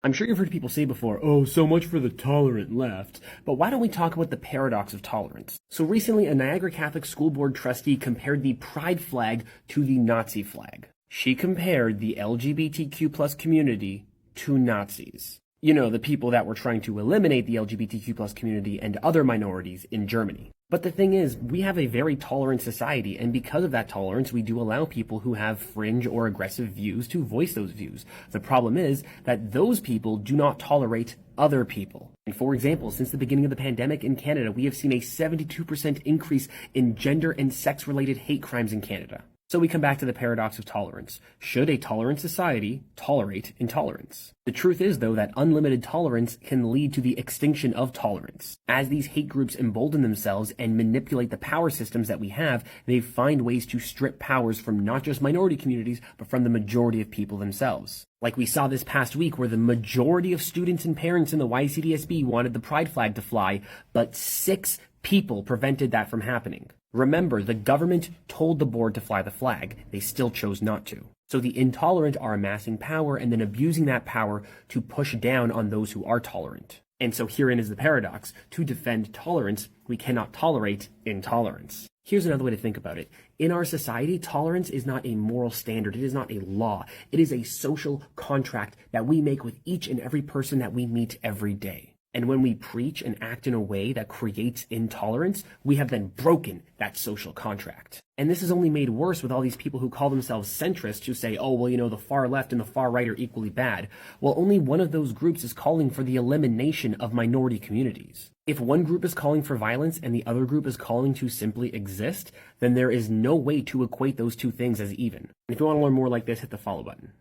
I'm sure you've heard people say before, oh, so much for the tolerant left, but why don't we talk about the paradox of tolerance? So recently, a Niagara Catholic School Board trustee compared the pride flag to the Nazi flag. She compared the LGBTQ plus community to Nazis. You know, the people that were trying to eliminate the LGBTQ plus community and other minorities in Germany. But the thing is, we have a very tolerant society, and because of that tolerance, we do allow people who have fringe or aggressive views to voice those views. The problem is that those people do not tolerate other people. And for example, since the beginning of the pandemic in Canada, we have seen a 72% increase in gender and sex-related hate crimes in Canada. So we come back to the paradox of tolerance. Should a tolerant society tolerate intolerance? The truth is, though, that unlimited tolerance can lead to the extinction of tolerance. As these hate groups embolden themselves and manipulate the power systems that we have, they find ways to strip powers from not just minority communities, but from the majority of people themselves. Like we saw this past week where the majority of students and parents in the YCDSB wanted the pride flag to fly, but 6 people prevented that from happening. Remember, the government told the board to fly the flag. They still chose not to. So the intolerant are amassing power and then abusing that power to push down on those who are tolerant. And so herein is the paradox. To defend tolerance, we cannot tolerate intolerance. Here's another way to think about it. In our society, tolerance is not a moral standard. It is not a law. It is a social contract that we make with each and every person that we meet every day. And when we preach and act in a way that creates intolerance, we have then broken that social contract. And this is only made worse with all these people who call themselves centrists who say, oh, well, you know, the far left and the far right are equally bad. Well, only one of those groups is calling for the elimination of minority communities. If one group is calling for violence and the other group is calling to simply exist, then there is no way to equate those two things as even. If you want to learn more like this, hit the follow button.